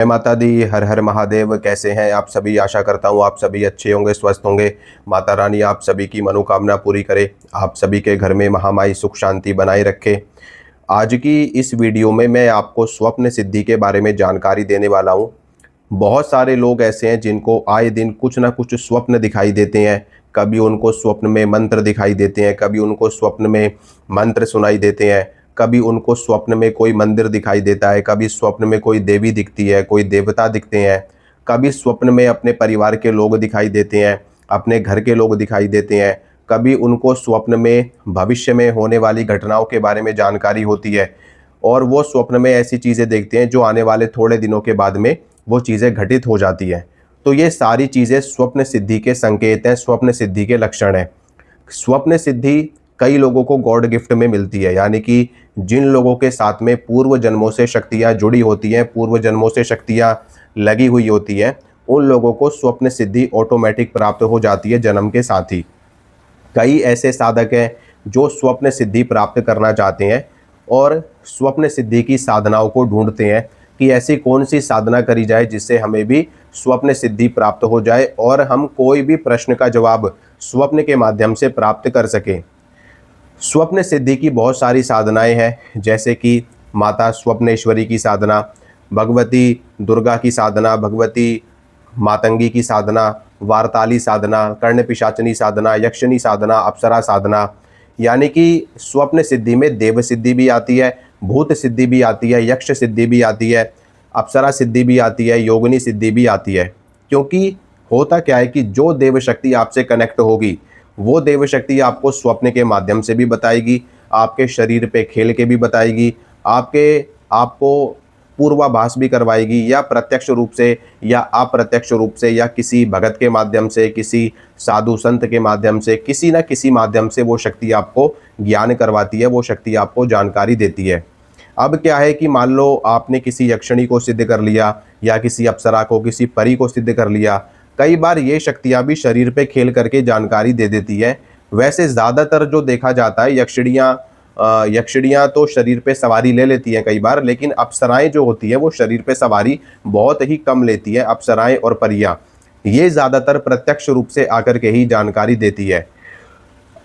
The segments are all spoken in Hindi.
जय माता दी। हर हर महादेव। कैसे हैं आप सभी? आशा करता हूँ आप सभी अच्छे होंगे, स्वस्थ होंगे। माता रानी आप सभी की मनोकामना पूरी करे, आप सभी के घर में महामाई सुख शांति बनाए रखे। आज की इस वीडियो में मैं आपको स्वप्न सिद्धि के बारे में जानकारी देने वाला हूँ। बहुत सारे लोग ऐसे हैं जिनको आए दिन कुछ ना कुछ स्वप्न दिखाई देते हैं। कभी उनको स्वप्न में मंत्र दिखाई देते हैं, कभी उनको स्वप्न में मंत्र सुनाई देते हैं, कभी उनको स्वप्न में कोई मंदिर दिखाई देता है, कभी स्वप्न में कोई देवी दिखती है, कोई देवता दिखते हैं, कभी स्वप्न में अपने परिवार के लोग दिखाई देते हैं, अपने घर के लोग दिखाई देते हैं, कभी उनको स्वप्न में भविष्य में होने वाली घटनाओं के बारे में जानकारी होती है और वो स्वप्न में ऐसी चीज़ें देखते हैं जो आने वाले थोड़े दिनों के बाद में वो चीज़ें घटित हो जाती हैं। तो ये सारी चीज़ें स्वप्न सिद्धि के संकेत हैं, स्वप्न सिद्धि के लक्षण हैं। स्वप्न सिद्धि कई लोगों को गॉड गिफ्ट में मिलती है, यानी कि जिन लोगों के साथ में पूर्व जन्मों से शक्तियाँ जुड़ी होती हैं, पूर्व जन्मों से शक्तियाँ लगी हुई होती हैं, उन लोगों को स्वप्न सिद्धि ऑटोमेटिक प्राप्त हो जाती है जन्म के साथ ही। कई ऐसे साधक हैं जो स्वप्न सिद्धि प्राप्त करना चाहते हैं और स्वप्न सिद्धि की साधनाओं को ढूंढते हैं कि ऐसी कौन सी साधना करी जाए जिससे हमें भी स्वप्न सिद्धि प्राप्त हो जाए और हम कोई भी प्रश्न का जवाब स्वप्न के माध्यम से प्राप्त कर सकें। स्वप्न सिद्धि की बहुत सारी साधनाएं हैं, जैसे कि माता स्वप्नेश्वरी की साधना, भगवती दुर्गा की साधना, भगवती मातंगी की साधना, वारताली साधना, कर्ण पिशाचनी साधना, यक्षिणी साधना, अप्सरा साधना। यानी कि स्वप्न सिद्धि में देव सिद्धि भी आती है, भूत सिद्धि भी आती है, यक्ष सिद्धि भी आती है, अप्सरा सिद्धि भी आती है, योगिनी सिद्धि भी आती है। क्योंकि होता क्या है कि जो देव शक्ति आपसे कनेक्ट होगी वो देव शक्ति आपको स्वप्न के माध्यम से भी बताएगी, आपके शरीर पे खेल के भी बताएगी, आपको पूर्वाभास भी करवाएगी, या प्रत्यक्ष रूप से या अप्रत्यक्ष रूप से या किसी भगत के माध्यम से, किसी साधु संत के माध्यम से, किसी न किसी माध्यम से वो शक्ति आपको ज्ञान करवाती है, वो शक्ति आपको जानकारी देती है। अब क्या है कि मान लो आपने किसी यक्षिणी को सिद्ध कर लिया या किसी अप्सरा को, किसी परी को सिद्ध कर लिया। कई बार ये शक्तियाँ भी शरीर पे खेल करके जानकारी दे देती है। वैसे ज़्यादातर जो देखा जाता है यक्षिणियाँ तो शरीर पे सवारी ले लेती हैं कई बार, लेकिन अप्सराएं जो होती हैं वो शरीर पे सवारी बहुत ही कम लेती हैं। अप्सराएं और परियां ये ज़्यादातर प्रत्यक्ष रूप से आकर के ही जानकारी देती है।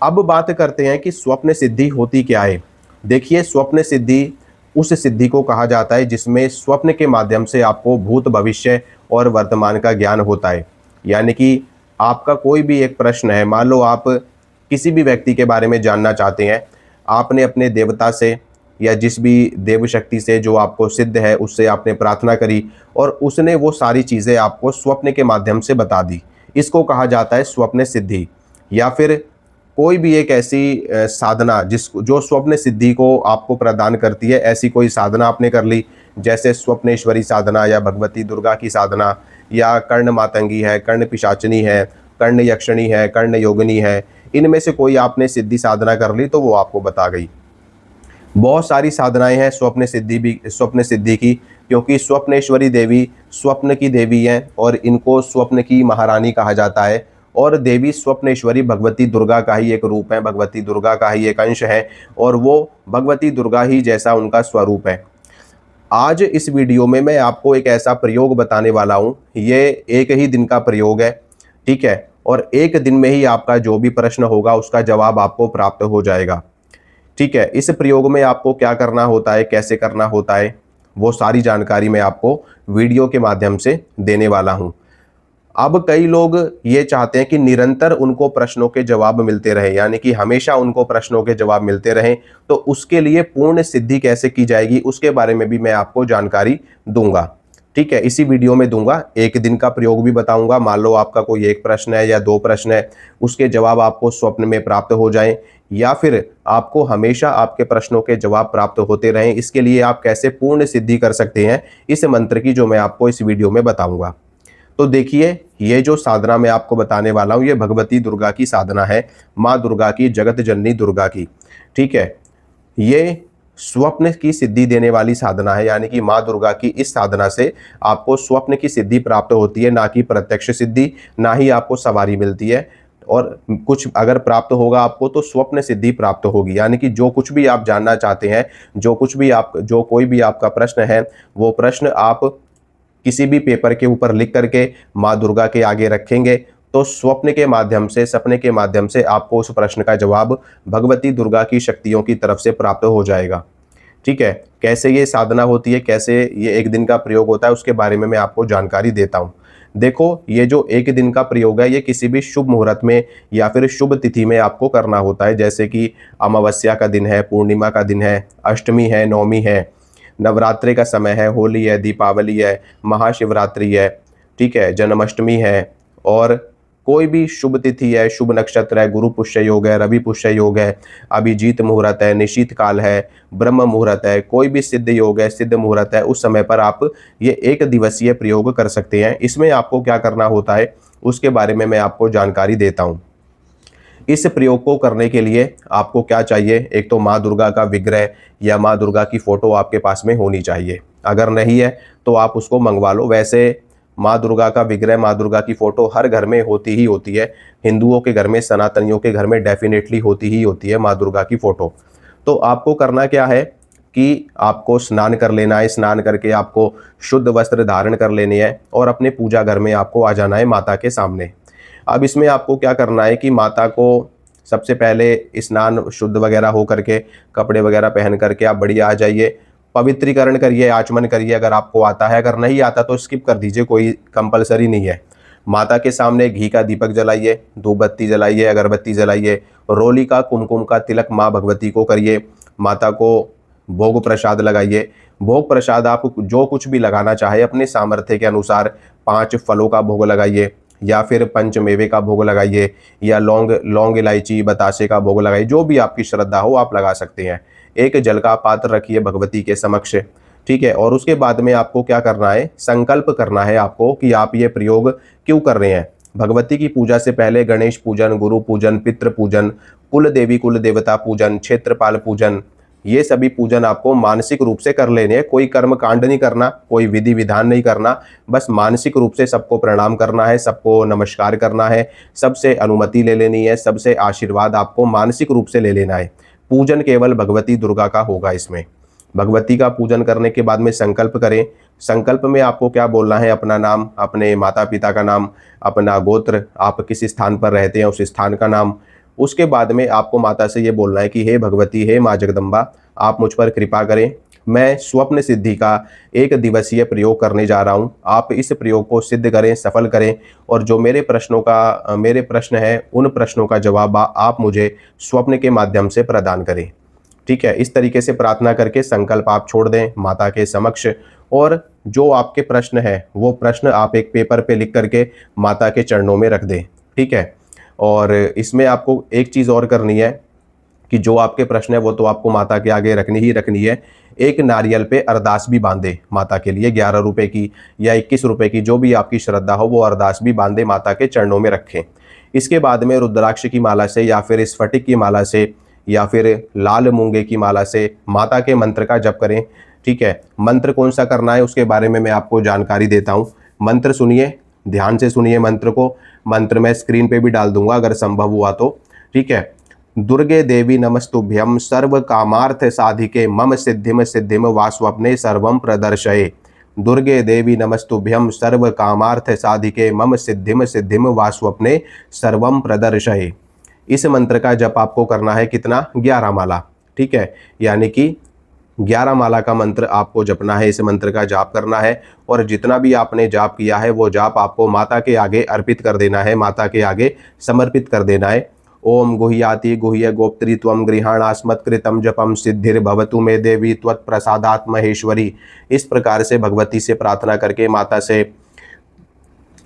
अब बात करते हैं कि स्वप्न सिद्धि होती क्या है। देखिए, स्वप्न सिद्धि उस सिद्धि को कहा जाता है जिसमें स्वप्न के माध्यम से आपको भूत, भविष्य और वर्तमान का ज्ञान होता है। यानी कि आपका कोई भी एक प्रश्न है, मान लो आप किसी भी व्यक्ति के बारे में जानना चाहते हैं, आपने अपने देवता से या जिस भी देव शक्ति से जो आपको सिद्ध है उससे आपने प्रार्थना करी और उसने वो सारी चीज़ें आपको स्वप्न के माध्यम से बता दी। इसको कहा जाता है स्वप्न सिद्धि। या फिर कोई भी एक ऐसी साधना जो स्वप्न सिद्धि को आपको प्रदान करती है, ऐसी कोई साधना आपने कर ली, जैसे स्वप्नेश्वरी साधना या भगवती दुर्गा की साधना या कर्ण मातंगी है, कर्ण पिशाचनी है, कर्ण यक्षिणी है, कर्ण योगिनी है, इनमें से कोई आपने सिद्धि साधना कर ली तो वो आपको बता गई। बहुत सारी साधनाएं हैं स्वप्न सिद्धि की, क्योंकि स्वप्नेश्वरी देवी स्वप्न की देवी हैं और इनको स्वप्न की महारानी कहा जाता है। और देवी स्वप्नेश्वरी भगवती दुर्गा का ही एक रूप है, भगवती दुर्गा का ही एक अंश है और वो भगवती दुर्गा ही जैसा उनका स्वरूप है। आज इस वीडियो में मैं आपको एक ऐसा प्रयोग बताने वाला हूँ। ये एक ही दिन का प्रयोग है, ठीक है, और एक दिन में ही आपका जो भी प्रश्न होगा उसका जवाब आपको प्राप्त हो जाएगा। ठीक है, इस प्रयोग में आपको क्या करना होता है, कैसे करना होता है, वो सारी जानकारी मैं आपको वीडियो के माध्यम से देने वाला हूँ। अब कई लोग ये चाहते हैं कि निरंतर उनको प्रश्नों के जवाब मिलते रहे, यानी कि हमेशा उनको प्रश्नों के जवाब मिलते रहें। तो उसके लिए पूर्ण सिद्धि कैसे की जाएगी उसके बारे में भी मैं आपको जानकारी दूंगा। ठीक है, इसी वीडियो में दूंगा। एक दिन का प्रयोग भी बताऊंगा। मान लो आपका कोई एक प्रश्न है या दो प्रश्न है, उसके जवाब आपको स्वप्न में प्राप्त हो जाएं, या फिर आपको हमेशा आपके प्रश्नों के जवाब प्राप्त होते रहें, इसके लिए आप कैसे पूर्ण सिद्धि कर सकते हैं, इस मंत्र की जो मैं आपको इस वीडियो में बताऊंगा। तो देखिए, ये जो साधना मैं आपको बताने वाला हूँ ये भगवती दुर्गा की साधना है, माँ दुर्गा की, जगत जननी दुर्गा की। ठीक है, ये स्वप्न की सिद्धि देने वाली साधना है, यानी कि माँ दुर्गा की इस साधना से आपको स्वप्न की सिद्धि प्राप्त होती है, ना कि प्रत्यक्ष सिद्धि, ना ही आपको सवारी मिलती है। और कुछ अगर प्राप्त होगा आपको तो स्वप्न सिद्धि प्राप्त होगी, यानी कि जो कुछ भी आप जानना चाहते हैं, जो कोई भी आपका प्रश्न है, वो प्रश्न आप किसी भी पेपर के ऊपर लिख करके माँ दुर्गा के आगे रखेंगे तो स्वप्न के माध्यम से, सपने के माध्यम से आपको उस प्रश्न का जवाब भगवती दुर्गा की शक्तियों की तरफ से प्राप्त हो जाएगा। ठीक है, कैसे ये साधना होती है, कैसे ये एक दिन का प्रयोग होता है, उसके बारे में मैं आपको जानकारी देता हूँ। देखो, ये जो एक दिन का प्रयोग है ये किसी भी शुभ मुहूर्त में या फिर शुभ तिथि में आपको करना होता है, जैसे कि अमावस्या का दिन है, पूर्णिमा का दिन है, अष्टमी है, नवमी है, नवरात्रि का समय है, होली है, दीपावली है, महाशिवरात्रि है, ठीक है, जन्माष्टमी है, और कोई भी शुभ तिथि है, शुभ नक्षत्र है, गुरु पुष्य योग है, रवि पुष्य योग है, अभिजीत मुहूर्त है, निशीत काल है, ब्रह्म मुहूर्त है, कोई भी सिद्ध योग है, सिद्ध मुहूर्त है, उस समय पर आप ये एक दिवसीय प्रयोग कर सकते हैं। इसमें आपको क्या करना होता है उसके बारे में मैं आपको जानकारी देता हूँ। इस प्रयोग को करने के लिए आपको क्या चाहिए, एक तो माँ दुर्गा का विग्रह या माँ दुर्गा की फोटो आपके पास में होनी चाहिए। अगर नहीं है तो आप उसको मंगवा लो। वैसे माँ दुर्गा का विग्रह, माँ दुर्गा की फोटो हर घर में होती ही होती है। हिंदुओं के घर में, सनातनियों के घर में डेफिनेटली होती ही होती है माँ दुर्गा की फोटो। तो आपको करना क्या है कि आपको स्नान कर लेना है। स्नान करके आपको शुद्ध वस्त्र धारण कर लेने हैं और अपने पूजा घर में आपको आ जाना है माता के सामने। अब इसमें आपको क्या करना है कि माता को सबसे पहले स्नान शुद्ध वगैरह हो करके, कपड़े वगैरह पहन करके आप बढ़िया आ जाइए, पवित्रीकरण करिए, आचमन करिए अगर आपको आता है। अगर नहीं आता तो स्किप कर दीजिए, कोई कंपलसरी नहीं है। माता के सामने घी का दीपक जलाइए, धूप बत्ती जलाइए, अगरबत्ती जलाइए, रोली का, कुमकुम का तिलक माँ भगवती को करिए, माता को भोग प्रसाद लगाइए। भोग प्रसाद आप जो कुछ भी लगाना चाहे अपने सामर्थ्य के अनुसार, 5 फलों का भोग लगाइए या फिर पंचमेवे का भोग लगाइए या लौंग इलायची बतासे का भोग लगाइए, जो भी आपकी श्रद्धा हो आप लगा सकते हैं। एक जल का पात्र रखिए भगवती के समक्ष, ठीक है। और उसके बाद में आपको क्या करना है, संकल्प करना है आपको कि आप ये प्रयोग क्यों कर रहे हैं। भगवती की पूजा से पहले गणेश पूजन, गुरु पूजन, पितृ पूजन, कुल देवी कुल देवता पूजन, क्षेत्रपाल पूजन, ये सभी पूजन आपको मानसिक रूप से कर लेने हैं। कोई कर्म कांड नहीं करना, कोई विधि विधान नहीं करना, बस मानसिक रूप से सबको प्रणाम करना है, सबको नमस्कार करना है, सबसे अनुमति ले लेनी है, सबसे आशीर्वाद आपको मानसिक रूप से ले लेना है। पूजन केवल भगवती दुर्गा का होगा। इसमें भगवती का पूजन करने के बाद में संकल्प करें। संकल्प में आपको क्या बोलना है, अपना नाम, अपने माता पिता का नाम, अपना गोत्र, आप किस स्थान पर रहते हैं उस स्थान का नाम। उसके बाद में आपको माता से ये बोलना है कि हे भगवती, हे माँ जगदम्बा, आप मुझ पर कृपा करें। मैं स्वप्न सिद्धि का एक दिवसीय प्रयोग करने जा रहा हूँ। आप इस प्रयोग को सिद्ध करें, सफल करें, और जो मेरे प्रश्न हैं उन प्रश्नों का जवाब आप मुझे स्वप्न के माध्यम से प्रदान करें। ठीक है, इस तरीके से प्रार्थना करके संकल्प आप छोड़ दें माता के समक्ष, और जो आपके प्रश्न है वो प्रश्न आप एक पेपर पे लिख करके माता के चरणों में रख दें। ठीक है, और इसमें आपको एक चीज़ और करनी है कि जो आपके प्रश्न है वो तो आपको माता के आगे रखनी ही रखनी है। एक नारियल पे अरदास भी बांधे माता के लिए, 11 रुपए की या 21 रुपए की, जो भी आपकी श्रद्धा हो वो अरदास भी बांधे, माता के चरणों में रखें। इसके बाद में रुद्राक्ष की माला से या फिर स्फटिक की माला से या फिर लाल मूंगे की माला से माता के मंत्र का जप करें। ठीक है, मंत्र कौन सा करना है उसके बारे में मैं आपको जानकारी देता हूँ। मंत्र सुनिए, ध्यान से सुनिए मंत्र को। मंत्र मैं स्क्रीन पे भी डाल दूंगा अगर संभव हुआ तो। ठीक है, दुर्गे देवी नमस्तुभ्यम सर्व कामार्थ साधिके मम सिद्धिम सिद्धिम वा स्वप्ने सर्वम प्रदर्शये। दुर्गे देवी नमस्तुभ्यम सर्व कामार्थ साधिके मम सिद्धिम सिद्धिम वा स्वप्ने सर्वम प्रदर्शये। इस मंत्र का जप आपको करना है कितना, 11 माला। ठीक है, यानी कि 11 माला का मंत्र आपको जपना है, इस मंत्र का जाप करना है, और जितना भी आपने जाप किया है वो जाप आपको माता के आगे अर्पित कर देना है, माता के आगे समर्पित कर देना है। ओम गुह्याति गुह्य गोप्त्री त्वं गृहाणास्मत्कृतं जपम सिद्धिर्भवतु मे देवी त्वत्प्रसादात् महेश्वरी। इस प्रकार से भगवती से प्रार्थना करके,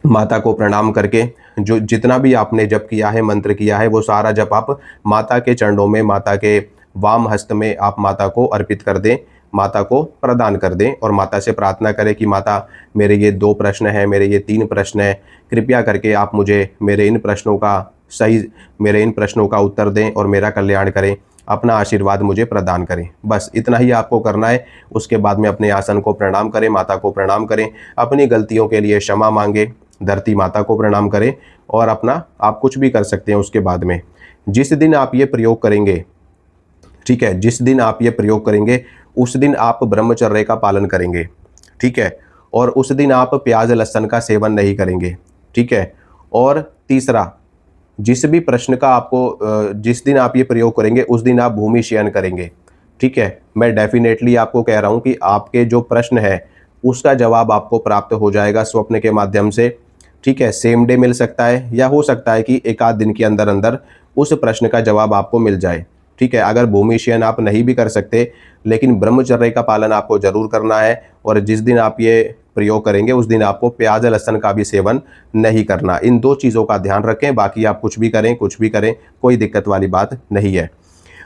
माता को प्रणाम करके, जो जितना भी आपने जप किया है, मंत्र किया है, वो सारा जप आप माता के चरणों में, माता के वाम हस्त में आप माता को अर्पित कर दें, माता को प्रदान कर दें, और माता से प्रार्थना करें कि माता, मेरे ये 2 प्रश्न हैं, मेरे ये 3 प्रश्न हैं, कृपया करके आप मुझे मेरे इन प्रश्नों का उत्तर दें और मेरा कल्याण करें, अपना आशीर्वाद मुझे प्रदान करें। बस इतना ही आपको करना है। उसके बाद में अपने आसन को प्रणाम करें, माता को प्रणाम करें, अपनी गलतियों के लिए क्षमा मांगे, धरती माता को प्रणाम करें, और अपना आप कुछ भी कर सकते हैं। उसके बाद में जिस दिन आप ये प्रयोग करेंगे, ठीक है, जिस दिन आप ये प्रयोग करेंगे उस दिन आप ब्रह्मचर्य का पालन करेंगे। ठीक है, और उस दिन आप प्याज लहसुन का सेवन नहीं करेंगे, ठीक है। और तीसरा, जिस भी प्रश्न का आपको जिस दिन आप ये प्रयोग करेंगे उस दिन आप भूमि शयन करेंगे, ठीक है। मैं डेफिनेटली आपको कह रहा हूँ कि आपके जो प्रश्न है उसका जवाब आपको प्राप्त हो जाएगा स्वप्न के माध्यम से, ठीक है। सेम डे मिल सकता है या हो सकता है कि एक आध दिन के अंदर अंदर उस प्रश्न का जवाब आपको मिल जाए, ठीक है। अगर भूमि शयन आप नहीं भी कर सकते, लेकिन ब्रह्मचर्य का पालन आपको जरूर करना है, और जिस दिन आप ये प्रयोग करेंगे उस दिन आपको प्याज लहसुन का भी सेवन नहीं करना। इन दो चीज़ों का ध्यान रखें, बाकी आप कुछ भी करें कोई दिक्कत वाली बात नहीं है।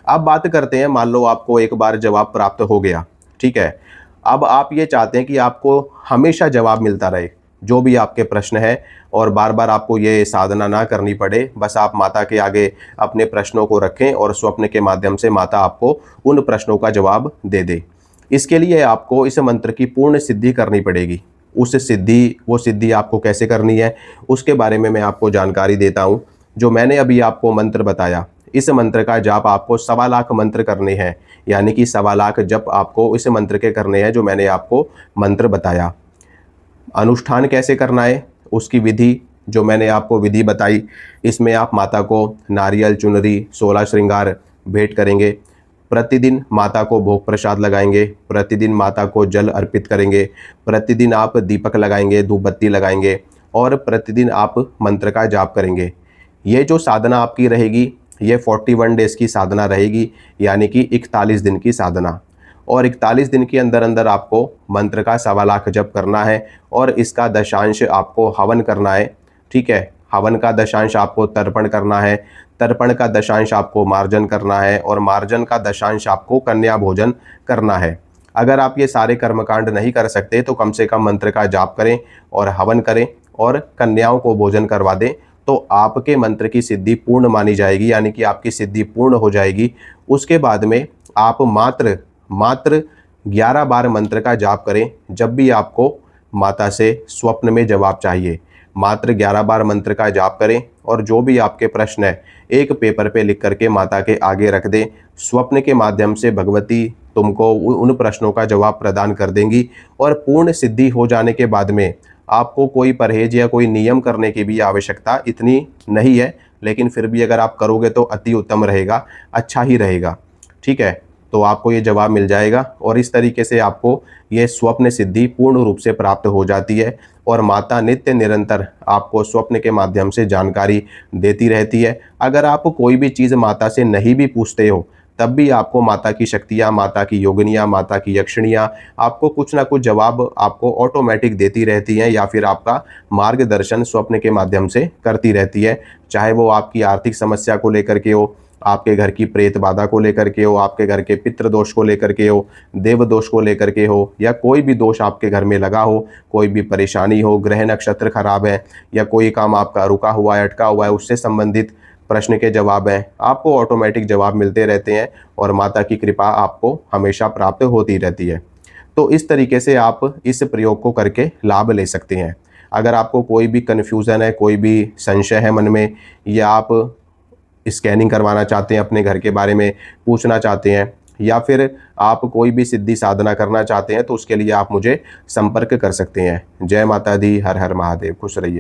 अब बात करते हैं, मान लो आपको एक बार जवाब प्राप्त हो गया, ठीक है। अब आप ये चाहते हैं कि आपको हमेशा जवाब मिलता रहे जो भी आपके प्रश्न है, और बार बार आपको ये साधना ना करनी पड़े, बस आप माता के आगे अपने प्रश्नों को रखें और स्वप्न के माध्यम से माता आपको उन प्रश्नों का जवाब दे दे। इसके लिए आपको इस मंत्र की पूर्ण सिद्धि करनी पड़ेगी। वो सिद्धि आपको कैसे करनी है उसके बारे में मैं आपको जानकारी देता हूँ। जो मैंने अभी आपको मंत्र बताया, इस मंत्र का जाप आपको 1.25 लाख मंत्र करने हैं, यानी कि 1.25 लाख जप आपको इस मंत्र के करने हैं जो मैंने आपको मंत्र बताया। अनुष्ठान कैसे करना है उसकी विधि जो मैंने आपको विधि बताई, इसमें आप माता को नारियल, चुनरी, 16 श्रृंगार भेंट करेंगे। प्रतिदिन माता को भोग प्रसाद लगाएंगे, प्रतिदिन माता को जल अर्पित करेंगे, प्रतिदिन आप दीपक लगाएंगे, धूप बत्ती लगाएंगे, और प्रतिदिन आप मंत्र का जाप करेंगे। ये जो साधना आपकी रहेगी ये 41 डेज़ की साधना रहेगी, यानी कि 41 दिन की साधना। और 41 दिन के अंदर अंदर आपको मंत्र का 1.25 लाख जप करना है, और इसका दशांश आपको हवन करना है, ठीक है। हवन का दशांश आपको तर्पण करना है, तर्पण का दशांश आपको मार्जन करना है, और मार्जन का दशांश आपको कन्या भोजन करना है। अगर आप ये सारे कर्मकांड नहीं कर सकते तो कम से कम मंत्र का जाप करें और हवन करें और कन्याओं को भोजन करवा दें, तो आपके मंत्र की सिद्धि पूर्ण मानी जाएगी, यानी कि आपकी सिद्धि पूर्ण हो जाएगी। उसके बाद में आप मात्र 11 बार मंत्र का जाप करें जब भी आपको माता से स्वप्न में जवाब चाहिए। मात्र 11 बार मंत्र का जाप करें, और जो भी आपके प्रश्न है एक पेपर पे लिख करके माता के आगे रख दें। स्वप्न के माध्यम से भगवती तुमको उन प्रश्नों का जवाब प्रदान कर देंगी, और पूर्ण सिद्धि हो जाने के बाद में आपको कोई परहेज या कोई नियम करने की भी आवश्यकता इतनी नहीं है, लेकिन फिर भी अगर आप करोगे तो अति उत्तम रहेगा, अच्छा ही रहेगा, ठीक है। तो आपको ये जवाब मिल जाएगा, और इस तरीके से आपको ये स्वप्न सिद्धि पूर्ण रूप से प्राप्त हो जाती है, और माता नित्य निरंतर आपको स्वप्न के माध्यम से जानकारी देती रहती है। अगर आप कोई भी चीज़ माता से नहीं भी पूछते हो तब भी आपको माता की शक्तियाँ, माता की योगिनियाँ, माता की यक्षिणियाँ आपको कुछ ना कुछ जवाब आपको ऑटोमेटिक देती रहती हैं, या फिर आपका मार्गदर्शन स्वप्न के माध्यम से करती रहती है। चाहे वो आपकी आर्थिक समस्या को लेकर के हो, आपके घर की प्रेत बाधा को लेकर के हो, आपके घर के पितृ दोष को लेकर के हो, देव दोष को लेकर के हो, या कोई भी दोष आपके घर में लगा हो, कोई भी परेशानी हो, ग्रह नक्षत्र खराब है, या कोई काम आपका रुका हुआ है, अटका हुआ है, उससे संबंधित प्रश्न के जवाब हैं, आपको ऑटोमेटिक जवाब मिलते रहते हैं, और माता की कृपा आपको हमेशा प्राप्त होती रहती है। तो इस तरीके से आप इस प्रयोग को करके लाभ ले सकते हैं। अगर आपको कोई भी कन्फ्यूज़न है, कोई भी संशय है मन में, या आप स्कैनिंग करवाना चाहते हैं, अपने घर के बारे में पूछना चाहते हैं, या फिर आप कोई भी सिद्धि साधना करना चाहते हैं, तो उसके लिए आप मुझे संपर्क कर सकते हैं। जय माता दी, हर हर महादेव, खुश रहिए।